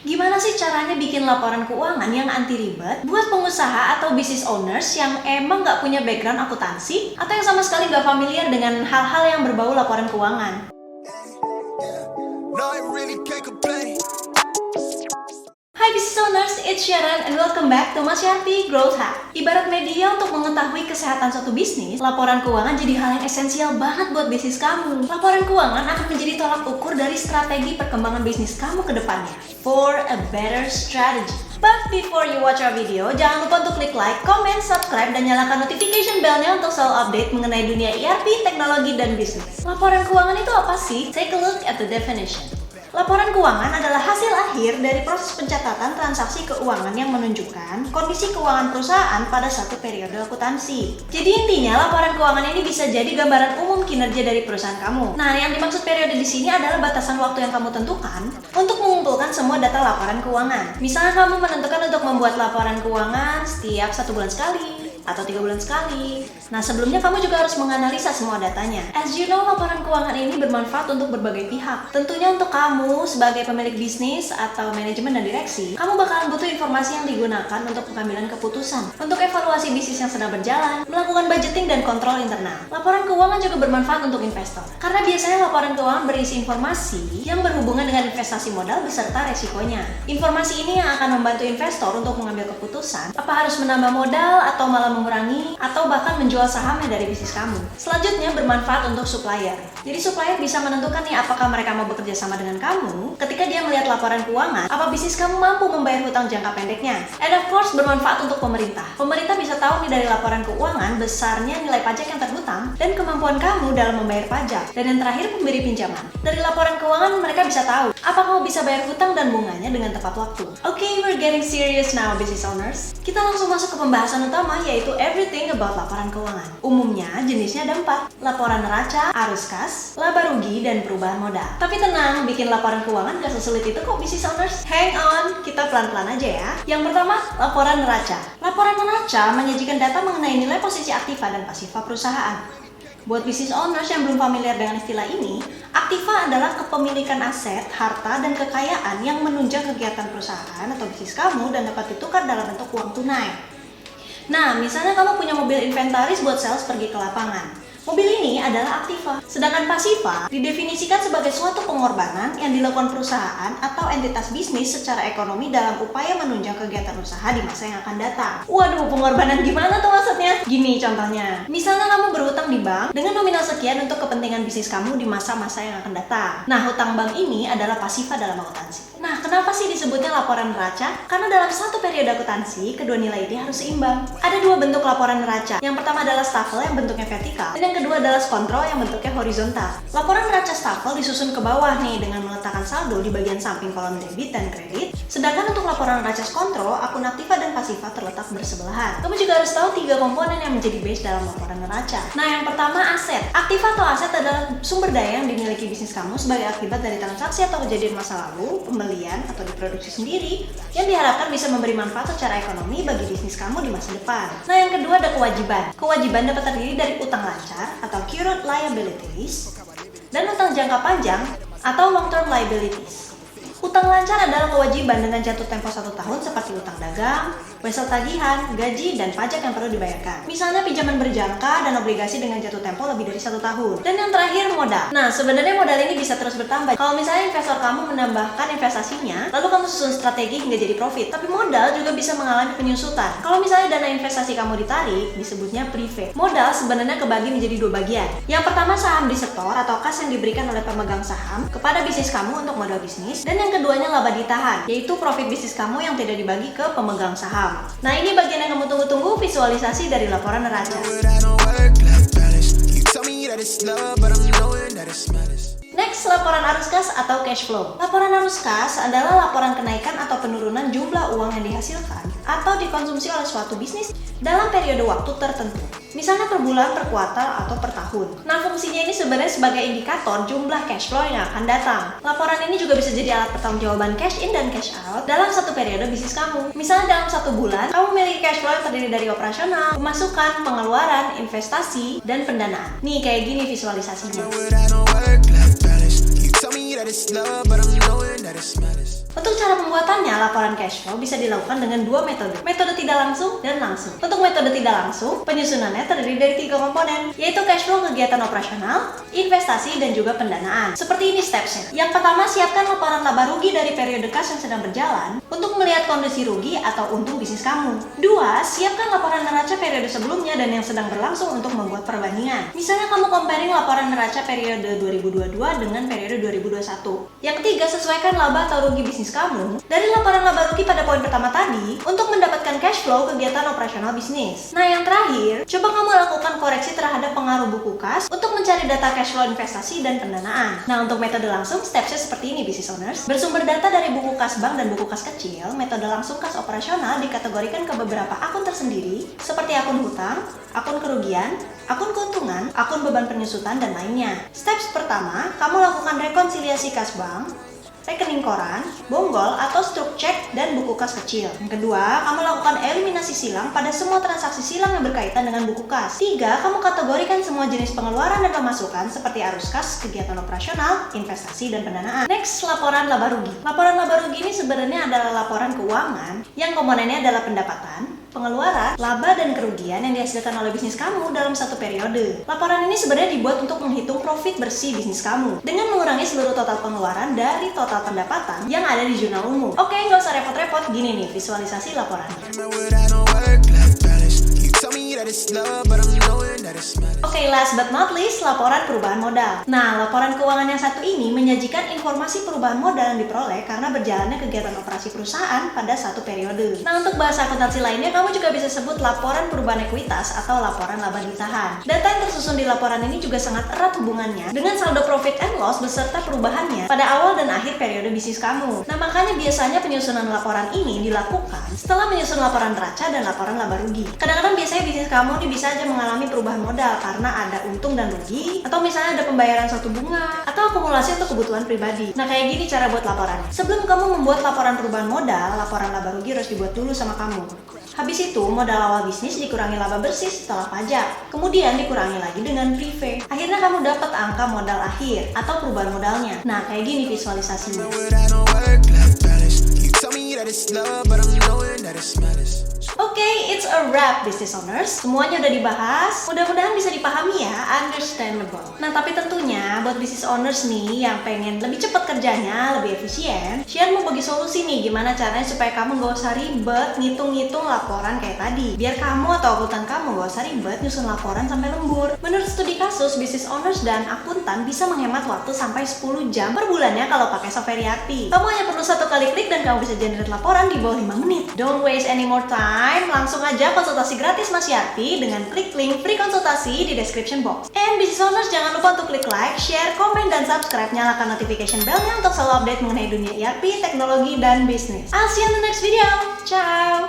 Gimana sih caranya bikin laporan keuangan yang anti ribet buat pengusaha atau business owners yang emang nggak punya background akuntansi atau yang sama sekali nggak familiar dengan hal-hal yang berbau laporan keuangan? Hai business owners, it's Sharon and welcome back to Mas Yarti Growth Hack. Ibarat media untuk mengetahui kesehatan suatu bisnis, laporan keuangan jadi hal yang esensial banget buat bisnis kamu. Laporan keuangan akan menjadi tolak ukur dari strategi perkembangan bisnis kamu ke depannya. For a better strategy. But before you watch our video, jangan lupa untuk klik like, comment, subscribe, dan nyalakan notification bell-nya untuk selalu update mengenai dunia ERP, teknologi, dan bisnis. Laporan keuangan itu apa sih? Take a look at the definition. Laporan keuangan adalah hasil akhir dari proses pencatatan transaksi keuangan yang menunjukkan kondisi keuangan perusahaan pada satu periode akuntansi. Jadi intinya laporan keuangan ini bisa jadi gambaran umum kinerja dari perusahaan kamu. Nah, yang dimaksud periode di sini adalah batasan waktu yang kamu tentukan untuk mengumpulkan semua data laporan keuangan. Misalnya kamu menentukan untuk membuat laporan keuangan setiap 1 bulan sekali atau 3 bulan sekali. Nah, sebelumnya kamu juga harus menganalisa semua datanya. As you know, laporan keuangan ini bermanfaat untuk berbagai pihak. Tentunya untuk kamu sebagai pemilik bisnis atau manajemen dan direksi, kamu bakalan butuh informasi yang digunakan untuk pengambilan keputusan, untuk evaluasi bisnis yang sedang berjalan, melakukan budgeting dan kontrol internal. Laporan keuangan juga bermanfaat untuk investor, karena biasanya laporan keuangan berisi informasi yang berhubungan dengan investasi modal beserta resikonya. Informasi ini yang akan membantu investor untuk mengambil keputusan, apa harus menambah modal atau malah mengurangi atau bahkan menjual sahamnya dari bisnis kamu. Selanjutnya bermanfaat untuk supplier. Jadi supplier bisa menentukan nih apakah mereka mau bekerja sama dengan kamu ketika dia melihat laporan keuangan, apa bisnis kamu mampu membayar hutang jangka pendeknya. And of course bermanfaat untuk pemerintah. Pemerintah bisa tahu nih dari laporan keuangan besarnya nilai pajak yang terhutang dan kemampuan kamu dalam membayar pajak. Dan yang terakhir pemberi pinjaman. Dari laporan keuangan mereka bisa tahu apakah kamu bisa bayar hutang dan bunganya dengan tepat waktu. Okay, we're getting serious now business owners. Kita langsung masuk ke pembahasan utama yaitu everything about laporan keuangan. Umumnya jenisnya ada 4, laporan neraca, arus kas, laba rugi, dan perubahan modal. Tapi tenang, bikin laporan keuangan gak sesulit itu kok business owners. Hang on, kita pelan-pelan aja ya. Yang pertama, laporan neraca. Laporan neraca menyajikan data mengenai nilai posisi aktiva dan pasifa perusahaan. Buat business owners yang belum familiar dengan istilah ini, aktiva adalah kepemilikan aset, harta, dan kekayaan yang menunjang kegiatan perusahaan atau bisnis kamu dan dapat ditukar dalam bentuk uang tunai. Nah, misalnya kamu punya mobil inventaris buat sales pergi ke lapangan. Mobil ini adalah aktiva. Sedangkan pasifa didefinisikan sebagai suatu pengorbanan yang dilakukan perusahaan atau entitas bisnis secara ekonomi dalam upaya menunjang kegiatan usaha di masa yang akan datang. Waduh, pengorbanan gimana tuh maksudnya? Gini contohnya. Misalnya kamu berhutang di bank dengan nominal sekian untuk kepentingan bisnis kamu di masa-masa yang akan datang. Nah, hutang bank ini adalah pasifa dalam akuntansi. Nah, kenapa sih disebutnya laporan neraca? Karena dalam satu periode akuntansi, kedua nilai ini harus seimbang. Ada 2 bentuk laporan neraca. Yang pertama adalah staffel yang bentuknya vertikal, dan yang kedua adalah kontrol yang bentuknya horizontal. Laporan neraca staffel disusun ke bawah nih dengan meletakkan saldo di bagian samping kolom debit dan kredit. Sedangkan untuk laporan neraca kontrol, akun aktiva dan pasifa terletak bersebelahan. Kamu juga harus tahu 3 komponen yang menjadi base dalam laporan neraca. Nah, yang pertama aset. Aktiva atau aset adalah sumber daya yang dimiliki bisnis kamu sebagai akibat dari transaksi atau kejadian masa lalu, pembelian atau diproduksi sendiri yang diharapkan bisa memberi manfaat secara ekonomi bagi bisnis kamu di masa depan. Nah, yang kedua ada kewajiban. Kewajiban dapat terdiri dari utang lancar atau current liabilities dan utang jangka panjang atau long term liabilities. Utang lancar adalah kewajiban dengan jatuh tempo 1 tahun seperti utang dagang, wesel tagihan, gaji, dan pajak yang perlu dibayarkan. Misalnya pinjaman berjangka dan obligasi dengan jatuh tempo lebih dari 1 tahun. Dan yang terakhir modal. Nah, sebenarnya modal ini bisa terus bertambah. Kalau misalnya investor kamu menambahkan investasinya, lalu kamu susun strategi hingga jadi profit. Tapi modal juga bisa mengalami penyusutan. Kalau misalnya dana investasi kamu ditarik, disebutnya prefat. Modal sebenarnya kebagi menjadi 2 bagian. Yang pertama saham disetor atau kas yang diberikan oleh pemegang saham kepada bisnis kamu untuk modal bisnis. Dan yang keduanya laba ditahan, yaitu profit bisnis kamu yang tidak dibagi ke pemegang saham. Nah, ini bagian yang kamu tunggu-tunggu, visualisasi dari laporan neraca. Next, laporan arus kas atau cash flow. Laporan arus kas adalah laporan kenaikan atau penurunan jumlah uang yang dihasilkan atau dikonsumsi oleh suatu bisnis dalam periode waktu tertentu. Misalnya per bulan, per kuartal, atau per tahun. Nah, fungsinya ini sebenarnya sebagai indikator jumlah cash flow yang akan datang. Laporan ini juga bisa jadi alat pertanggungjawaban cash in dan cash out dalam satu periode bisnis kamu. Misalnya dalam 1 bulan, kamu memiliki cash flow yang terdiri dari operasional, pemasukan, pengeluaran, investasi, dan pendanaan. Nih, kayak gini visualisasinya. that it's love, but I'm knowing that it's malice. Untuk cara pembuatannya, laporan cash flow bisa dilakukan dengan dua metode. Metode tidak langsung dan langsung. Untuk metode tidak langsung, penyusunannya terdiri dari 3 komponen, yaitu cash flow kegiatan operasional, investasi, dan juga pendanaan. Seperti ini stepsnya. Yang pertama, siapkan laporan laba rugi dari periode kas yang sedang berjalan untuk melihat kondisi rugi atau untung bisnis kamu. 2, siapkan laporan neraca periode sebelumnya dan yang sedang berlangsung untuk membuat perbandingan. Misalnya kamu comparing laporan neraca periode 2022 dengan periode 2021. Yang ketiga, sesuaikan laba atau rugi bisnis kamu dari laporan laba rugi pada poin pertama tadi untuk mendapatkan cash flow kegiatan operasional bisnis. Nah, yang terakhir, coba kamu lakukan koreksi terhadap pengaruh buku kas untuk mencari data cash flow investasi dan pendanaan. Nah, untuk metode langsung, stepsnya seperti ini business owners. Bersumber data dari buku kas bank dan buku kas kecil, metode langsung kas operasional dikategorikan ke beberapa akun tersendiri seperti akun hutang, akun kerugian, akun keuntungan, akun beban penyusutan, dan lainnya. Steps pertama, kamu lakukan rekonsiliasi kas bank, rekening koran, bonggol atau struk cek, dan buku kas kecil. Yang kedua, kamu lakukan eliminasi silang pada semua transaksi silang yang berkaitan dengan buku kas. 3, kamu kategorikan semua jenis pengeluaran dan pemasukan seperti arus kas, kegiatan operasional, investasi, dan pendanaan. Next, laporan laba rugi. Laporan laba rugi ini sebenarnya adalah laporan keuangan yang komponennya adalah pendapatan, pengeluaran, laba, dan kerugian yang dihasilkan oleh bisnis kamu dalam satu periode. Laporan ini sebenarnya dibuat untuk menghitung profit bersih bisnis kamu dengan mengurangi seluruh total pengeluaran dari total pendapatan yang ada di jurnal umum. Oke, nggak usah repot-repot, gini nih visualisasi laporannya. Oke, last but not least, laporan perubahan modal. Nah, laporan keuangan yang satu ini menyajikan informasi perubahan modal yang diperoleh karena berjalannya kegiatan operasi perusahaan pada satu periode. Nah, untuk bahasa akuntansi lainnya, kamu juga bisa sebut laporan perubahan ekuitas atau laporan laba ditahan. Data yang tersusun di laporan ini juga sangat erat hubungannya dengan saldo profit and loss beserta perubahannya pada awal dan akhir periode bisnis kamu. Nah, makanya biasanya penyusunan laporan ini dilakukan setelah menyusun laporan neraca dan laporan laba rugi. Kadang-kadang biasanya bisnis kamu nih bisa aja mengalami perubahan modal karena ada untung dan rugi, atau misalnya ada pembayaran suatu bunga, atau akumulasi untuk kebutuhan pribadi. Nah, kayak gini cara buat laporannya. Sebelum kamu membuat laporan perubahan modal, laporan laba rugi harus dibuat dulu sama kamu. Habis itu, modal awal bisnis dikurangi laba bersih setelah pajak. Kemudian dikurangi lagi dengan prive. Akhirnya kamu dapat angka modal akhir atau perubahan modalnya. Nah, kayak gini visualisasinya. Oke, it's a wrap business owners. Semuanya udah dibahas. Mudah-mudahan bisa dipahami ya, understandable. Nah, tapi tentunya buat business owners nih yang pengen lebih cepat kerjanya, lebih efisien, Xian mau bagi solusi nih gimana caranya supaya kamu gak usah ribet ngitung-ngitung laporan kayak tadi. Biar kamu atau akuntan kamu gak usah ribet nyusun laporan sampai lembur. Menurut studi kasus, business owners dan akuntan bisa menghemat waktu sampai 10 jam per bulannya kalau pakai software Yarpi. Kamu hanya perlu 1 kali klik dan kamu bisa generate laporan di bawah 5 menit. Don't waste any more time, langsung aja konsultasi gratis Mas Yarpi dengan klik link free konsultasi di description box. And business owners jangan lupa untuk klik like, share, komen, dan subscribe. Nyalakan notification bell-nya untuk selalu update mengenai dunia ERP, teknologi, dan bisnis. I'll see you in the next video. Ciao!